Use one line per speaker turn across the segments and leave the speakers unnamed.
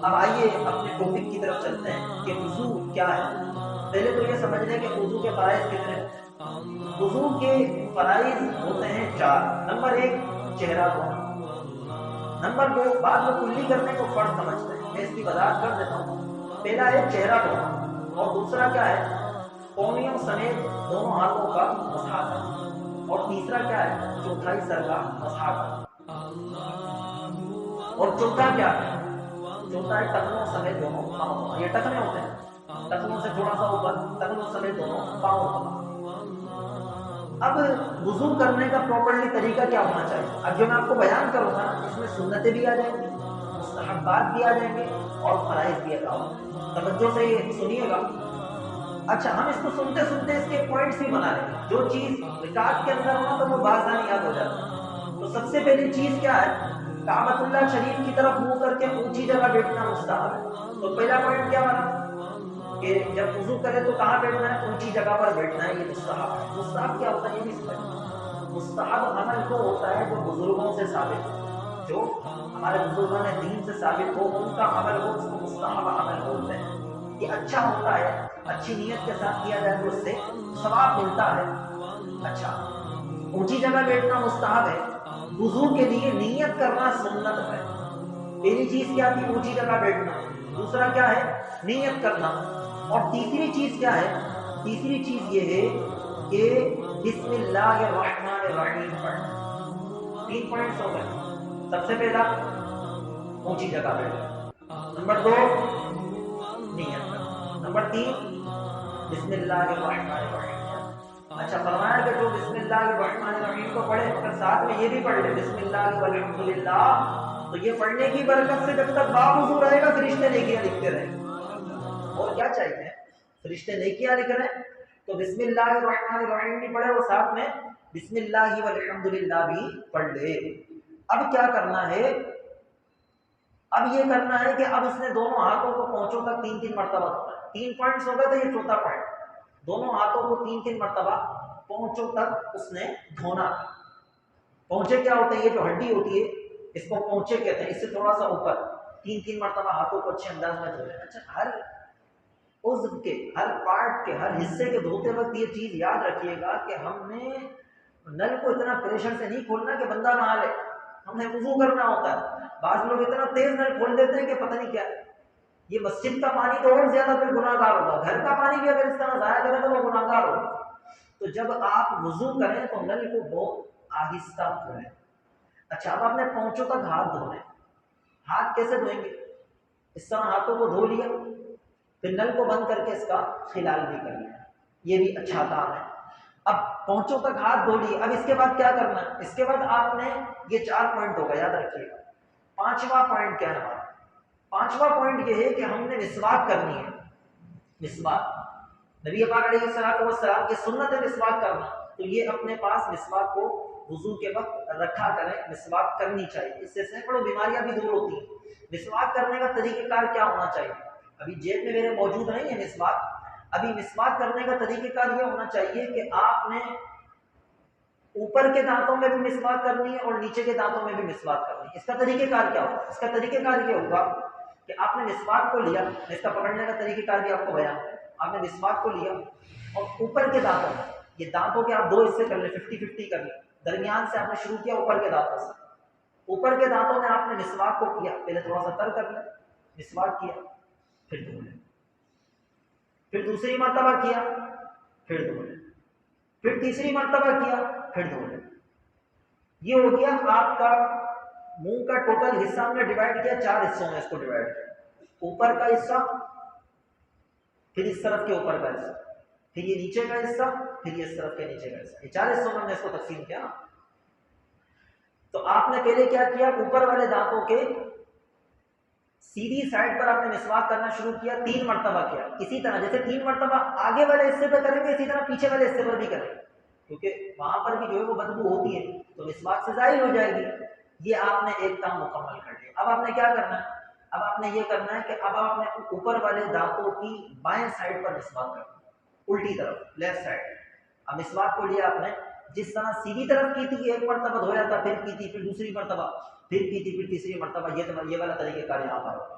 اب آئیے اپنے ٹاپک کی طرف چلتے ہیں کہ وضو کیا ہے۔ پہلے تو یہ سمجھ لیں کہ وضو کے فرائض کتنے ہیں۔ وضو کے فرائض ہوتے ہیں 4۔ نمبر 1 چہرہ دھونا، نمبر 2 بعد میں کلی کرنے کو فرض سمجھتے ہیں، میں اس کی وضاحت کر دیتا ہوں۔ پہلا ہے چہرہ دھونا، اور دوسرا کیا ہے کونیوں سمیت دونوں ہاتھوں کا مسح کرنا، اور تیسرا کیا ہے چوتھائی سر کا مسح کرنا، اور چوتھا کیا ہے چوتھا ہے ٹخنوں سمیت دونوں پاؤں، یہ ٹخنے ہوتے ہیں، ٹخنوں سے تھوڑا سا اوپر، ٹخنوں سمیت دونوں پاؤں کا۔ اب وضو کرنے کا پراپرلی طریقہ کیا ہونا چاہیے؟ اب جو میں آپ کو بیان کروں گا اس میں سنتیں بھی آ جائیں گی، مستحبات بھی آ جائیں گے، اور فرائض بھی آ جائیں گے۔ توجہ سے یہ سنیے گا۔ اچھا، ہم اس کو سنتے سنتے اس کے پوائنٹس بھی بنا لیں گے۔ جو چیز رکعت کے اندر ہو تو وہ بآسانی یاد ہو جاتا ہے۔ تو سب سے پہلی چیز کیا ہے؟ کعبۃ اللہ شریف کی طرف منہ کر کے اونچی جگہ بیٹھنا مستحب ہے۔ تو پہلا پوائنٹ کیا بنا کہ جب وضو کرے تو کہاں بیٹھنا ہے؟ اونچی جگہ پر بیٹھنا ہے، یہ مستحب ہے۔ مستحب کیا ہوتا ہے یہ بھی سمجھیں۔ مستحب عمل وہ ہوتا ہے جو بزرگوں سے ثابت ہو، جو ہمارے بزرگوں نے دین سے ثابت ہو، ان کا عمل ہو، اس کو مستحب عمل بولتے ہیں۔ یہ اچھا ہوتا ہے، اچھی نیت کے ساتھ کیا جائے تو اس سے ثواب ملتا ہے۔ اچھا، اونچی جگہ بیٹھنا مستحب ہے، وضو کے لیے نیت کرنا سنت ہے۔ پہلی چیز کیا تھی؟ اونچی جگہ بیٹھنا، دوسرا کیا ہے نیت کرنا، اور تیسری چیز کیا ہے؟ تیسری چیز یہ ہے کہ بسم اللہ الرحمن الرحیم پڑھنا۔ 3 پوائنٹس ہو گئے۔ سب سے پہلا اونچی جگہ بیٹھنا، نمبر 2 نیت کرنا، نمبر 3 بسم اللہ الرحمن الرحیم۔ اچھا، فرمایا کہ جو بسم اللہ الرحمن الرحیم کو پڑھے مگر ساتھ میں یہ بھی پڑھ لے بسم اللہ والحمدللہ، تو یہ پڑھنے کی برکت سے جب تک باوضو رہے گا فرشتے نیکیاں لکھتے رہیں گے۔ اور کیا چاہیے؟ فرشتے نیکیاں لکھ رہے ہیں تو بسم اللہ الرحمن الرحیم بھی پڑھے اور ساتھ میں بسم اللہ والحمدللہ بھی پڑھ لے۔ اب کیا کرنا ہے؟ اب یہ کرنا ہے کہ اب اس نے دونوں ہاتھوں کو پونچھوں تک 3 مرتبہ دھونا ہے۔ 3 پوائنٹس ہو گئے تو یہ چوتھا پوائنٹ، دونوں ہاتھوں کو 3 مرتبہ پونچھوں تک اس نے دھونا ہے۔ پونچھے کیا ہوتے ہیں؟ یہ جو ہڈی ہوتی ہے اس کو پونچھے کہتے ہیں، اس سے تھوڑا سا اوپر 3 مرتبہ ہاتھوں کو اچھے انداز میں دھونا ہے۔ اچھا، ہر عضو کے، ہر پارٹ کے، ہر حصے کے دھوتے وقت یہ چیز یاد رکھیے گا کہ ہم نے نل کو اتنا پریشر سے نہیں کھولنا کہ بندہ نہ لے، ہم نے وضو کرنا ہوتا ہے۔ بعض لوگ اتنا تیز نل کھول دیتے ہیں کہ پتہ نہیں کیا ہے۔ یہ مسجد کا پانی تو اور زیادہ پھر گناہ گار ہوگا، گھر کا پانی بھی اگر اس طرح ضائع کرے تو وہ گناہ گار ہوگا۔ تو جب آپ وضو کریں تو نل کو بہت آہستہ کھولیں۔ اچھا، اب آپ نے پونچھوں تک ہاتھ دھونے، ہاتھ کیسے دھوئیں گے؟ اس طرح ہاتھوں کو دھو لیا، پھر نل کو بند کر کے اس کا خلال بھی کر لیا، یہ بھی اچھا کام ہے۔ اب پونچھوں تک ہاتھ دھو لیے، اب اس کے بعد کیا کرنا ہے؟ اس کے بعد آپ نے یہ 4 پوائنٹ ہوگا، یاد رکھیے گا۔ 5واں پوائنٹ کیا ہے ہمارا؟ 5واں پوائنٹ یہ ہے کہ ہم نے مسواک کرنی ہے۔ مسواک نبی پاک علیہ السلام کی سنت ہے مسواک کرنا، تو یہ اپنے پاس مسواک کو وضو کے وقت رکھا کریں، مسواک کرنی چاہیے، اس سے سینکڑوں بیماریاں بھی دور ہوتی ہیں۔ مسواک کرنے کا طریقہ کار کیا ہونا چاہیے؟ ابھی جیب میں میرے موجود نہیں ہے مسواک، ابھی مسواک کرنے کا طریقہ کار یہ ہونا چاہیے کہ آپ نے اوپر کے دانتوں میں بھی مسواک کرنی ہے اور نیچے کے دانتوں میں بھی مسواک کرنی ہے۔ اس کا طریقہ کار کیا ہوگا؟ اس کا طریقہ کار یہ ہوگا کہ آپ نے مسواک کو لیا، اس کا پکڑنے کا طریقہ کار بھی آپ کو بیان ہے۔ آپ نے مسواک کو لیا اور اوپر کے دانتوں میں، یہ دانتوں کے آپ 2 حصے کر لیں، 50-50 کر لیں، درمیان سے آپ نے شروع کیا اوپر کے دانتوں سے، اوپر کے دانتوں میں آپ نے مسواک کو کیا، پہلے تھوڑا سا تر کر لیں، مسواک کیا، پھر دھو لیں، پھر دوسری مرتبہ کیا، پھر دھو لیں، پھر تیسری مرتبہ کیا، پھر دھو لیں۔ یہ ہو گیا آپ کا منہ کا ٹوٹل حصہ ہم نے ڈیوائڈ کیا 4 حصوں میں، اس کو ڈیوائڈ کیا، اوپر کا حصہ، پھر اس طرف کے اوپر کا حصہ، پھر یہ نیچے کا حصہ، پھر یہ اس طرف کے نیچے کا حصہ، یہ 4 حصوں میں ہم نے اس کو تقسیم کیا نا۔ تو آپ نے پہلے کیا کیا؟ اوپر والے دانتوں کے سیدھی سائڈ پر آپ نے مسواک کرنا شروع کیا، 3 مرتبہ کیا، اسی طرح جیسے 3 مرتبہ آگے والے حصے پہ کریں گے اسی طرح پیچھے والے حصے پر بھی کریں گے، کیونکہ وہاں پر بھی جو ہے وہ بدبو ہوتی ہے تو مسواک سے ظاہر ہو جائے گی۔ یہ آپ نے ایک کام مکمل کر لیا۔ اب آپ نے کیا کرنا ہے؟ اب آپ نے یہ کرنا ہے کہ اب آپ نے اوپر والے دانتوں کی بائیں سائڈ پر مسواک کرنا، الٹی طرف، لیفٹ سائڈ۔ اب مسواک کو لیا آپ نے، جس طرح سیدھی طرف کی تھی 1 مرتبہ دھویا تھا، پھر کی تھی، پھر دوسری مرتبہ، پھر کی تھی، پھر تیسری مرتبہ، یہ والا طریقہ کار یہاں پر ہوگا۔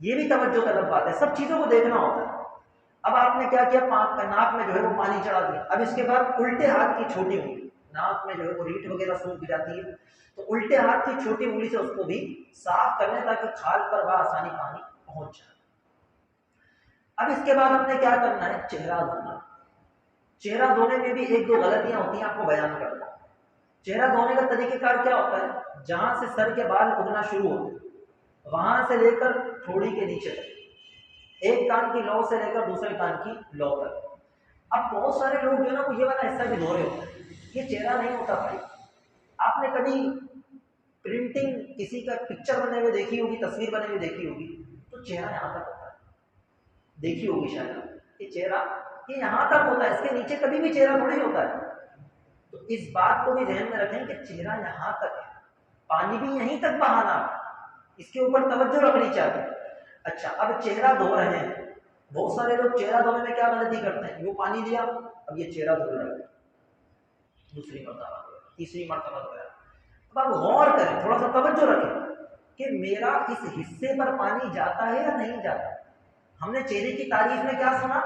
یہ بھی توجہ طلب بات ہے، سب چیزوں کو دیکھنا ہوتا ہے۔ اب آپ نے کیا کیا، ناک میں جو ہے وہ پانی چڑھا دیا، اب اس کے بعد الٹے ہاتھ کی چھوٹی انگلی، ناک میں جو ہے وہ ریٹ وغیرہ سوکھ جاتی ہے، تو الٹے ہاتھ کی چھوٹی انگلی سے اس کو بھی صاف کر لیں تاکہ کھال پر بآسانی پانی پہنچ جائے۔ اب اس کے بعد ہم نے کیا کرنا ہے، چہرہ دھونا۔ چہرہ دھونے میں بھی ایک دو غلطیاں ہوتی ہیں، آپ کو بیان کرتا ہوں۔ چہرہ دھونے کا طریقہ کار کیا ہوتا ہے، جہاں سے سر کے بال اگنا شروع ہوتے ہیں وہاں سے لے کر تھوڑی کے نیچے تک، ایک کان کی لو سے لے کر دوسرے کان کی لو تک۔ اب بہت سارے لوگ جو ہے نا وہ یہ والا حصہ بھی دھو رہے ہوتے ہیں، یہ چہرہ نہیں ہوتا بھائی۔ آپ نے کبھی پرنٹنگ کسی کا پکچر بنے ہوئے دیکھی ہوگی، تصویر بنے ہوئے دیکھی ہوگی، تو چہرہ یہاں تک ہوتا ہے، دیکھی ہوگی شاید، یہ چہرہ یہ یہاں تک ہوتا ہے، اس کے نیچے کبھی بھی چہرہ تھوڑی ہوتا ہے۔ تو اس بات کو بھی ذہن میں رکھیں کہ چہرہ یہاں تک ہے، پانی بھی یہیں تک بہانا ہے، اس کے اوپر توجہ رکھنی چاہیے۔ اچھا، اب چہرہ دھو رہے ہیں، بہت سارے لوگ چہرہ دھونے میں کیا غلطی کرتے ہیں، وہ پانی لیا، اب یہ چہرہ دھو رہے ہیں، دوسری مرتبہ تیسری مرتبہ دھویا۔ اب آپ غور کریں، تھوڑا سا توجہ رکھیں کہ میرا اس حصے پر پانی جاتا ہے یا نہیں جاتا۔ ہم نے چہرے کی تعریف میں کیا سنا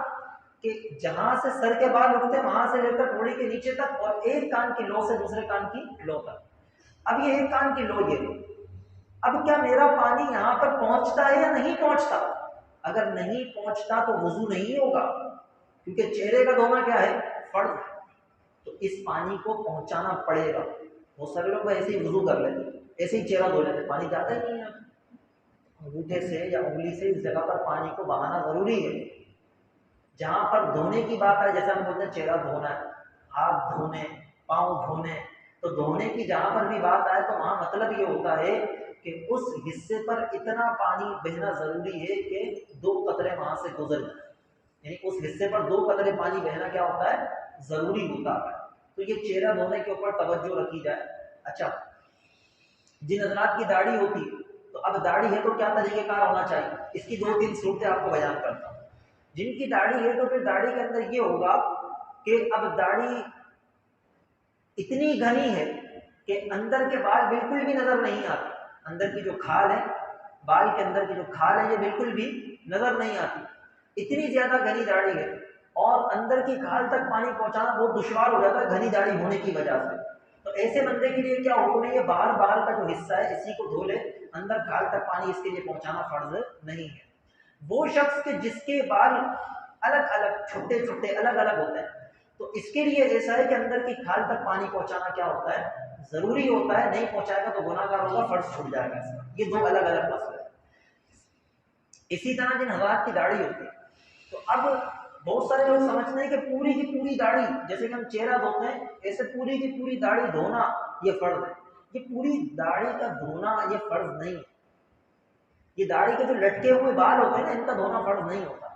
کہ جہاں سے سر کے بال اٹھتے ہیں وہاں سے لے کر تھوڑی کے نیچے تک، اور ایک کان کی لو سے دوسرے کان کی لو تک۔ اب یہ ایک کان کی لو یہ، اب کیا میرا پانی یہاں پر پہنچتا ہے یا نہیں پہنچتا؟ اگر نہیں پہنچتا تو وضو نہیں ہوگا، کیونکہ چہرے کا دھونا کیا ہے، فرض ہے، تو اس پانی کو پہنچانا پڑے گا۔ بہت سارے لوگ ایسے ہی وضو کر لیتے، ایسے ہی چہرہ دھو لیتے، پانی جاتا ہی نہیں ہے، انگوٹھے سے یا انگلی سے اس جگہ پر پانی کو بہانا ضروری ہے۔ جہاں پر دھونے کی بات ہے، جیسا ہم بولتے ہیں چہرہ دھونا ہے، ہاتھ دھونے، پاؤں دھونے، تو دھونے کی جہاں پر بھی بات آئے تو وہاں مطلب یہ ہوتا ہے کہ اس حصے پر اتنا پانی بہنا ضروری ہے کہ 2 قطرے وہاں سے گزر جائیں، یعنی اس حصے پر 2 قطرے پانی بہنا کیا ہوتا ہے، ضروری ہوتا ہے۔ تو یہ چہرہ دھونے کے اوپر توجہ رکھی جائے۔ اچھا، جن حضرات کی داڑھی ہوتی، تو اب داڑھی ہے تو کیا طریقہ کار ہونا چاہیے، اس کی 2-3 صورتیں آپ کو بیان کرتا ہوں۔ جن کی داڑھی ہے تو پھر داڑھی کے اندر یہ ہوگا کہ اب داڑھی اتنی گھنی ہے کہ اندر کے بال بالکل بھی نظر نہیں آتے، اندر کی جو کھال ہے، بال کے اندر کی جو کھال ہے یہ بالکل بھی نظر نہیں آتی، اتنی زیادہ گھنی داڑھی ہے، اور اندر کی کھال تک پانی پہنچانا بہت دشوار ہو جاتا ہے گھنی داڑھی ہونے کی وجہ سے۔ تو ایسے بندے کے لیے کیا حکم ہے، یہ باہر باہر کا جو حصہ ہے اسی کو دھو لے، اندر کھال تک پانی اس کے لیے پہنچانا فرض نہیں ہے۔ وہ شخص کے جس کے بال الگ الگ چھوٹے چھوٹے الگ الگ ہوتے ہیں، تو اس کے لیے ایسا ہے کہ اندر کی کھال تک پانی پہنچانا کیا ہوتا ہے، ضروری ہوتا ہے، نہیں پہنچائے گا تو گناہ گار ہوگا، فرض چھوٹ جائے گا اس کا۔ یہ 2 الگ الگ مسئلے ہیں۔ اسی طرح جن حضرات کی داڑھی ہوتی ہے، تو اب بہت سارے لوگ سمجھتے ہیں کہ پوری کی پوری داڑھی، جیسے کہ ہم چہرہ دھوتے ہیں ایسے پوری کی پوری داڑھی دھونا یہ فرض ہے۔ یہ پوری داڑھی کا دھونا یہ فرض نہیں ہے، یہ داڑھی کے جو لٹکے ہوئے بال ہوتے ہیں نا، ان کا دھونا فرض نہیں ہوتا،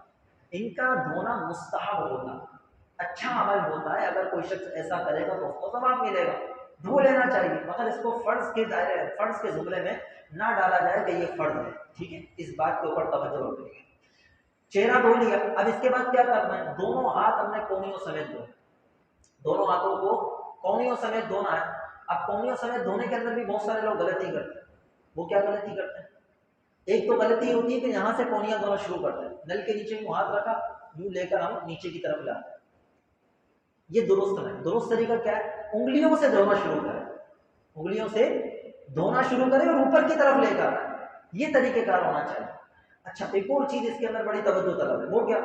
ان کا دھونا مستحب ہوتا ہے، اچھا عمل ہوتا ہے۔ اگر کوئی شخص ایسا کرے گا تو اس کو ثواب ملے گا، دھو لینا چاہیے، مگر اس کو فرض کے دائرے، فرض کے زمرے میں نہ ڈالا جائے کہ یہ فرض ہے، ٹھیک ہے، اس بات کے اوپر توجہ رکھیں گے۔ چہرہ دھو لیا، اب اس کے بعد کیا کرنا ہے، دونوں ہاتھ ہم نے کونیوں سمیت دھونا، دونوں ہاتھوں کو کونیوں سمیت دھونا ہے۔ اب کونیوں سمیت دھونے کے اندر بھی بہت سارے لوگ غلطی کرتے ہیں۔ وہ کیا غلطی کرتے ہیں، ایک تو غلطی ہوتی ہے کہ یہاں سے کونیاں دھونا شروع کرتے ہیں، نل کے نیچے یوں ہاتھ رکھا، یوں لے کر ہم نیچے کی طرف لاتے ہیں، یہ درست نہیں۔ درست طریقہ کیا ہے، انگلیوں سے دھونا شروع کریں، انگلیوں سے دھونا شروع کریں اور اوپر کی طرف لے کر آئیں، یہ طریقہ کار ہونا چاہیے۔ اچھا، ایک اور چیز اس کے اندر بڑی توجہ طلب ہے، وہ کیا،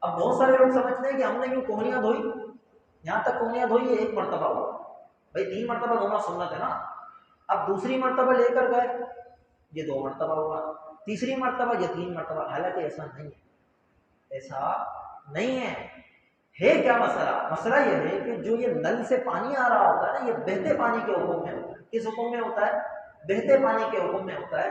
اب بہت سارے لوگ سمجھتے ہیں کہ ہم نے یوں کونیاں دھوئی، یہاں تک کونیاں دھوئی، یہ 1 مرتبہ ہوا، بھائی 3 مرتبہ دھونا سنت ہے نا۔ اب دوسری مرتبہ لے کر گئے، یہ 2 مرتبہ ہوا، تیسری مرتبہ یہ 3 مرتبہ، حالانکہ ایسا نہیں ہے، ایسا نہیں ہے۔ ہے کیا مسئلہ، مسئلہ یہ ہے کہ جو یہ نل سے پانی آ رہا ہوتا ہے نا، یہ بہتے پانی کے حکم میں ہوتا ہے۔ کس حکم میں ہوتا ہے، بہتے پانی کے حکم میں ہوتا ہے۔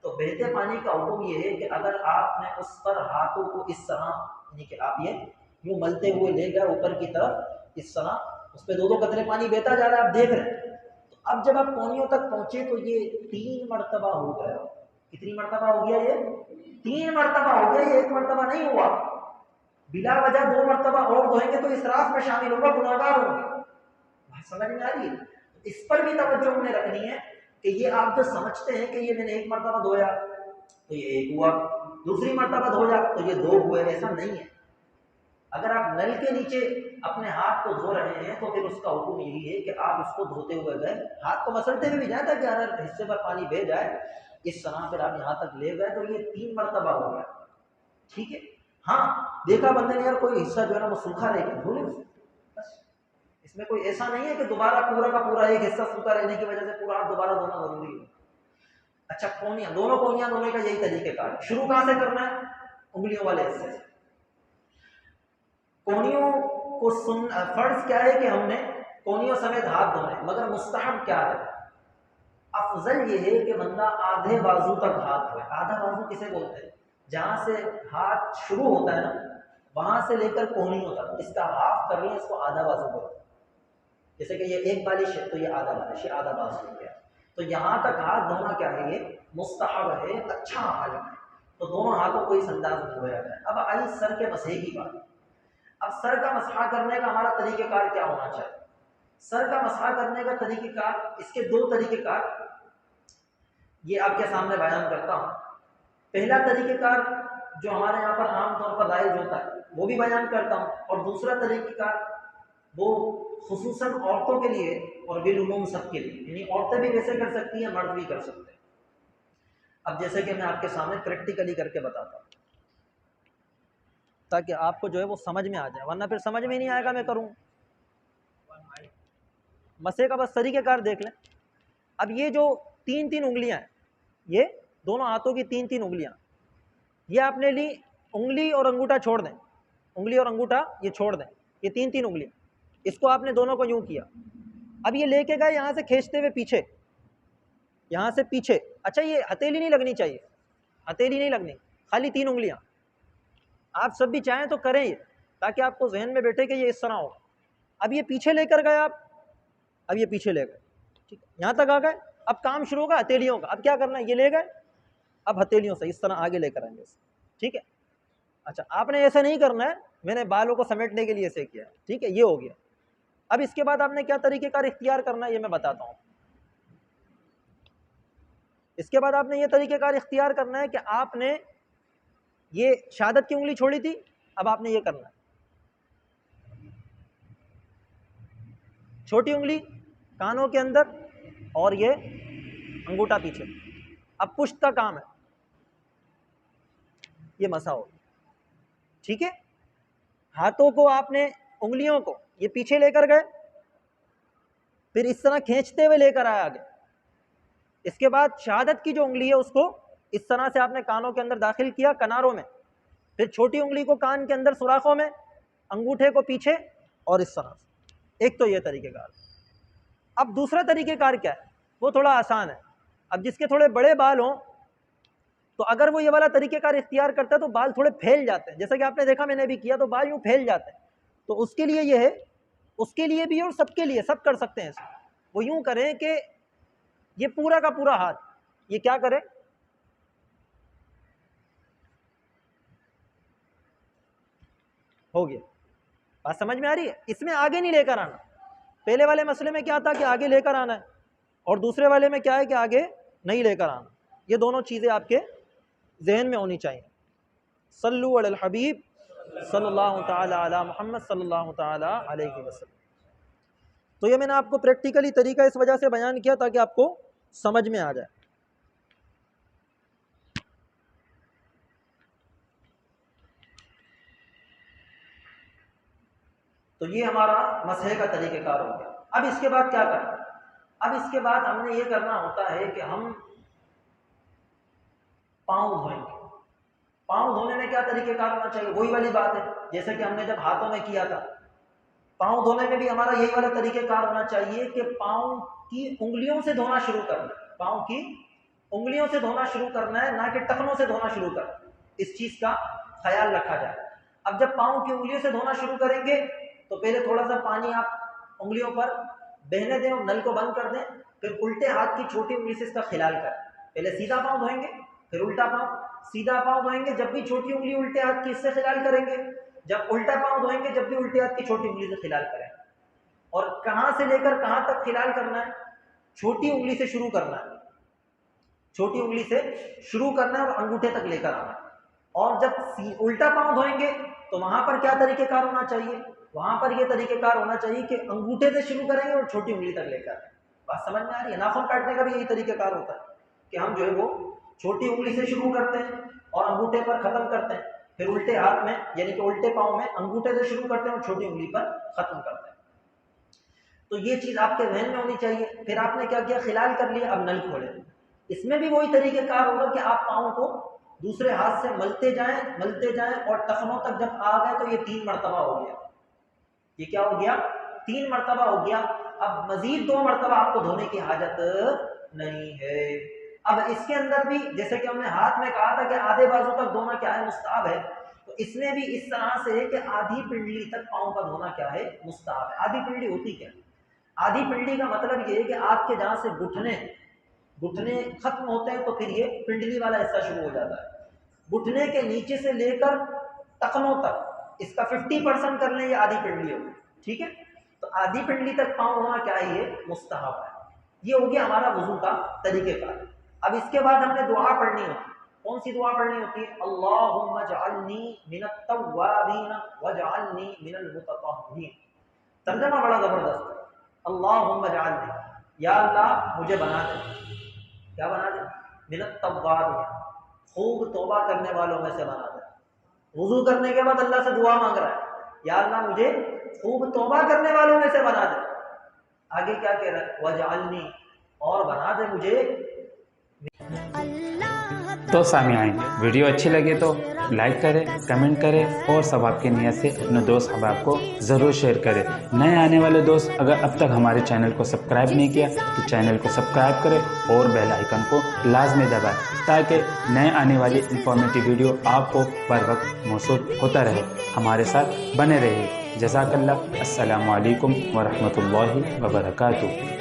تو بہتے پانی کا حکم یہ ہے کہ اگر آپ نے اس پر ہاتھوں کو اس طرح، یعنی کہ آپ یہ یوں ملتے ہوئے لے گئے اوپر کی طرف، اس طرح اس پہ 2 قطرے پانی بہتا جا رہا ہے، آپ دیکھ رہے ہیں، تو اب جب آپ کونیوں تک پہنچے تو یہ 3 مرتبہ ہو گیا۔ کتنی مرتبہ ہو گیا، یہ 3 مرتبہ ہو گیا، یہ 1 مرتبہ نہیں ہوا۔ بلا وجہ 2 مرتبہ اور دھوئیں گے تو اسراف میں شامل ہوگا، گناہگار ہوں گے۔ بات سمجھ میں آ رہی ہے، اس پر بھی توجہ ہم نے رکھنی ہے کہ یہ آپ جو سمجھتے ہیں کہ یہ میں نے 1 مرتبہ دھویا تو یہ ایک ہوا، دوسری مرتبہ دھو جا تو یہ دو ہوئے، ایسا نہیں ہے۔ اگر آپ نل کے نیچے اپنے ہاتھ کو دھو رہے ہیں تو پھر اس کا حکم یہی ہے کہ آپ اس کو دھوتے ہوئے گئے، ہاتھ کو مسلتے ہوئے بھی جائے تاکہ ہر حصے پر پانی بہ جائے، اس طرح پھر آپ یہاں تک لے گئے تو یہ 3 مرتبہ ہو گیا، ٹھیک ہے۔ ہاں دیکھا بندے نے یار کوئی حصہ جو ہے نا وہ سوکھا رہے گا، دھو لیں بس، اس میں کوئی ایسا نہیں ہے کہ دوبارہ پورا کا پورا ایک حصہ سوکھا رہنے کی وجہ سے پورا ہاتھ دوبارہ دھونا ضروری ہے۔ اچھا کونیاں، دونوں کونیاں دھونے کا یہی طریقہ کار ہے۔ شروع کہاں سے کرنا ہے؟ انگلیوں والے حصے سے۔ کونیوں کو فرض کیا ہے کہ ہم نے کونیوں سمیت ہاتھ دھونے، مگر مستحب کیا ہے؟ افضل یہ ہے کہ بندہ آدھے بازو تک ہاتھ دھوئے۔ آدھا بازو کسے بولتے ہیں؟ جہاں سے ہاتھ شروع ہوتا ہے نا وہاں سے لے کر کونیوں تک، اس کا ہاف کر لیں، اس کو آدھا بازو بولتے ہیں۔ جیسے کہ یہ ایک بالش ہے تو یہ آدھا بالش، یہ آدھا بازو ہو گیا، تو یہاں تک ہاتھ دھونا کیا ہے؟ یہ مستحب ہے، اچھا عمل ہے۔ تو دونوں ہاتھوں کو اس انداز میں دھویا جائے۔ اب آئی سر کے مسح کی بات۔ اب سر کا مسح کرنے کا ہمارا طریقہ کار کیا ہونا چاہیے؟ سر کا مسح کرنے کا طریقہ کار، اس کے 2 طریقہ کار یہ آپ کے سامنے بیان کرتا ہوں۔ پہلا طریقہ کار جو ہمارے یہاں پر عام طور پر رائج ہوتا ہے وہ بھی بیان کرتا ہوں، اور دوسرا طریقہ کار وہ خصوصاً عورتوں کے لیے اور بالعموم سب کے لیے، یعنی عورتیں بھی ویسے کر سکتی ہیں، مرد بھی کر سکتے ہیں۔ اب جیسے کہ میں آپ کے سامنے پریکٹیکلی کر کے بتاتا ہوں تاکہ آپ کو جو ہے وہ سمجھ میں آ جائے، ورنہ پھر سمجھ میں نہیں آئے گا میں کروں۔ مسے کا بس طریقہ کار دیکھ لیں۔ اب یہ جو 3 انگلیاں ہیں، یہ دونوں ہاتھوں کی 3 انگلیاں، یہ آپ نے لی، انگلی اور انگوٹھا چھوڑ دیں، انگلی اور انگوٹھا یہ چھوڑ دیں، یہ 3 انگلیاں، اس کو آپ نے دونوں کو یوں کیا۔ اب یہ لے کے گئے یہاں سے کھینچتے ہوئے پیچھے، یہاں سے پیچھے۔ اچھا یہ ہتھیلی نہیں لگنی چاہیے، ہتھیلی نہیں لگنی، خالی 3 انگلیاں۔ آپ سب بھی چاہیں تو کریں یہ، تاکہ آپ کو ذہن میں بیٹھے کہ یہ اس طرح ہو۔ اب یہ پیچھے لے کر گئے آپ، اب یہ پیچھے لے گئے، ٹھیک ہے، یہاں تک آ گئے۔ اب کام شروع ہوگا ہتھیلیوں کا۔ اب کیا کرنا ہے؟ یہ لے گئے، اب ہتھیلیوں سے اس طرح آگے لے کر آئیں گے، ٹھیک ہے۔ اچھا آپ نے ایسا نہیں کرنا ہے، میں نے بالوں کو سمیٹنے کے لیے ایسے کیا ہے، ٹھیک ہے، یہ ہو گیا۔ اب اس کے بعد آپ نے کیا طریقہ کار اختیار کرنا ہے یہ میں بتاتا ہوں۔ اس کے بعد آپ نے یہ طریقہ کار اختیار کرنا ہے کہ آپ نے یہ شہادت کی انگلی چھوڑی تھی، اب آپ نے یہ کرنا ہے، چھوٹی انگلی کانوں کے اندر اور یہ انگوٹھا پیچھے۔ اب پشت کا کام ہے، یہ مسا ہو، ٹھیک ہے۔ ہاتھوں کو آپ نے، انگلیوں کو یہ پیچھے لے کر گئے، پھر اس طرح کھینچتے ہوئے لے کر آیا آگے۔ اس کے بعد شہادت کی جو انگلی ہے اس کو اس طرح سے آپ نے کانوں کے اندر داخل کیا، کناروں میں، پھر چھوٹی انگلی کو کان کے اندر سوراخوں میں، انگوٹھے کو پیچھے، اور اس طرح سے۔ ایک تو یہ طریقہ کار۔ اب دوسرا طریقہ کار کیا ہے؟ وہ تھوڑا آسان ہے۔ اب جس کے تھوڑے بڑے بال ہوں تو اگر وہ یہ والا طریقہ کار اختیار کرتا ہے تو بال تھوڑے پھیل جاتے ہیں، جیسا کہ آپ نے دیکھا میں نے بھی کیا، تو بال یوں پھیل جاتے ہیں۔ تو اس کے لیے یہ ہے، اس کے لیے بھی اور سب کے لیے، سب کر سکتے ہیں اس کو۔ وہ یوں کریں کہ یہ پورا کا پورا ہاتھ یہ کیا کرے، ہو گیا۔ بات سمجھ میں آ رہی ہے؟ اس میں آگے نہیں لے کر آنا۔ پہلے والے مسئلے میں کیا تھا کہ آگے لے کر آنا ہے، اور دوسرے والے میں کیا ہے کہ آگے نہیں لے کر آنا۔ یہ دونوں چیزیں آپ کے ذہن میں ہونی چاہیے۔ صلو علی الحبیب صلی اللہ تعالی علی محمد صلی اللہ تعالی علیہ وسلم۔ تو یہ میں نے آپ کو پریکٹیکلی طریقہ اس وجہ سے بیان کیا تاکہ آپ کو سمجھ میں آ جائے۔ تو یہ ہمارا مسح کا طریقہ کار ہو گیا۔ اب اس کے بعد کیا کرنا؟ اب اس کے بعد ہم نے یہ کرنا ہوتا ہے کہ ہم پاؤں دھوئیں گے۔ پاؤں دھونے میں کیا طریقہ کار ہونا چاہیے؟ وہی والی بات ہے جیسے کہ ہم نے جب ہاتھوں میں کیا تھا، پاؤں دھونے میں بھی ہمارا یہی والا طریقہ کار ہونا چاہیے کہ پاؤں کی انگلیوں سے دھونا شروع کرنا ہے، پاؤں کی انگلیوں سے دھونا شروع کرنا ہے، نہ کہ ٹخنوں سے دھونا شروع کرنا ہے۔ اس چیز کا خیال رکھا جائے۔ اب جب پاؤں کی انگلیوں سے دھونا شروع کریں گے تو پہلے تھوڑا سا پانی آپ انگلیوں پر بہنے دیں اور نل کو بند کر دیں، پھر الٹے ہاتھ کی چھوٹی انگلی سے اس کا خلال کریں۔ پہلے سیدھا پاؤں دھوئیں گے، پھر الٹا پاؤں، سیدھا پاؤں دھوئیں گے، جب بھی چھوٹی انگلی الٹے ہاتھ کی اس سے خلال کریں گے، جب الٹا پاؤں دھوئیں گے جب بھی الٹے ہاتھ کی چھوٹی انگلی سے خلال کریں۔ اور کہاں سے لے کر کہاں تک خلال کرنا ہے؟ چھوٹی انگلی سے شروع کرنا ہے، چھوٹی انگلی سے شروع کرنا ہے اور انگوٹھے تک لے کر آنا ہے. اور جب الٹا پاؤں دھوئیں گے تو وہاں پر کیا طریقہ کار ہونا چاہیے؟ وہاں پر یہ طریقہ کار ہونا چاہیے کہ انگوٹھے سے شروع کریں گے اور چھوٹی انگلی تک لے کر آئیں. بات سمجھ میں آ رہی ہے؟ ناخن کاٹنے کا بھی یہی طریقہ کار ہوتا ہے کہ ہم جو ہے وہ چھوٹی انگلی سے شروع کرتے ہیں اور انگوٹھے پر ختم کرتے ہیں، پھر الٹے ہاتھ میں یعنی کہ الٹے پاؤں میں انگوٹھے سے شروع کرتے ہیں اور چھوٹی انگلی پر ختم کرتے ہیں. تو یہ چیز آپ کے ذہن میں ہونی چاہیے. پھر آپ نے کیا کیا؟ خلال کر لیا، اب نل کھولے. اس میں بھی وہی طریقہ کار ہوگا کہ آپ پاؤں کو دوسرے ہاتھ سے ملتے جائیں اور ٹخنوں تک جب آ گئے تو یہ 3 مرتبہ ہو گیا. یہ کیا ہو گیا؟ 3 مرتبہ ہو گیا. اب مزید 2 مرتبہ آپ کو دھونے کی حاجت نہیں ہے. اب اس کے اندر بھی جیسے کہ ہم نے ہاتھ میں کہا تھا کہ آدھے بازو تک دھونا کیا ہے؟ مستحب ہے. تو اس میں بھی اس طرح سے ہے کہ آدھی پنڈلی تک پاؤں کا دھونا کیا ہے؟ مستحب ہے. آدھی پنڈلی ہوتی کیا؟ آدھی پنڈلی کا مطلب یہ ہے کہ آپ کے جہاں سے گھٹنے ختم ہوتے ہیں تو پھر یہ پنڈلی والا حصہ شروع ہو جاتا ہے. گھٹنے کے نیچے سے لے کر ٹخنوں تک اس کا 50% کر لیں، یہ آدھی پنڈلی ہوگی. ٹھیک ہے؟ تو آدھی پنڈلی تک پاؤں ہونا کیا ہے؟ یہ مستحب ہے. یہ ہو گیا ہمارا وضو کا طریقہ کار. اب اس کے بعد ہم نے دعا پڑھنی ہوتی ہے. کون سی دعا پڑھنی ہوتی ہے؟ اللہم اجعلنی من التوابین واجعلنی من المتطہرین. ترجمہ بڑا زبردست ہے. اللہم اجعلنی، یا اللہ مجھے بنا دے. کیا بنا دے؟ من التوابین، خوب توبہ کرنے والوں میں سے بنا دے. وضو کرنے کے بعد اللہ سے دعا مانگ رہا ہے، یا اللہ مجھے خوب توبہ کرنے والوں میں سے بنا دے. آگے کیا کہہ رہا ہے؟ وجعلنی، اور بنا دے مجھے.
تو سامعین، ویڈیو اچھی لگے تو لائک کریں، کمنٹ کریں اور ثواب کی نیت سے اپنے دوست احباب کو ضرور شیئر کریں. نئے آنے والے دوست اگر اب تک ہمارے چینل کو سبسکرائب نہیں کیا تو چینل کو سبسکرائب کریں اور بیل آئیکن کو لازمی دبائیں تاکہ نئے آنے والی انفارمیٹیو ویڈیو آپ کو بر وقت موصول ہوتا رہے. ہمارے ساتھ بنے رہیے. جزاک اللہ. السلام علیکم ورحمۃ اللہ وبرکاتہ.